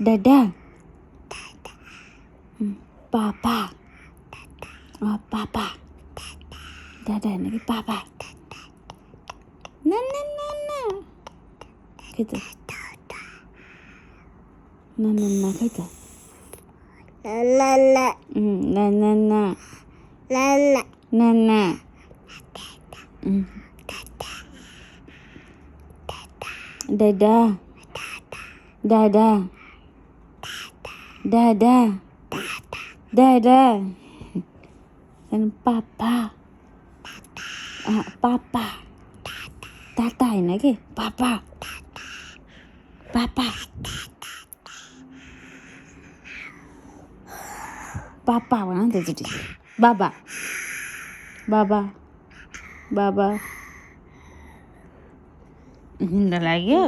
Dada. Papa. Papa. Dada নাকি papa? না খেতে না খেতে না Dada and papa papa tatai নাকি papa বানাতে যেটি বাবা হিন্দা লাগে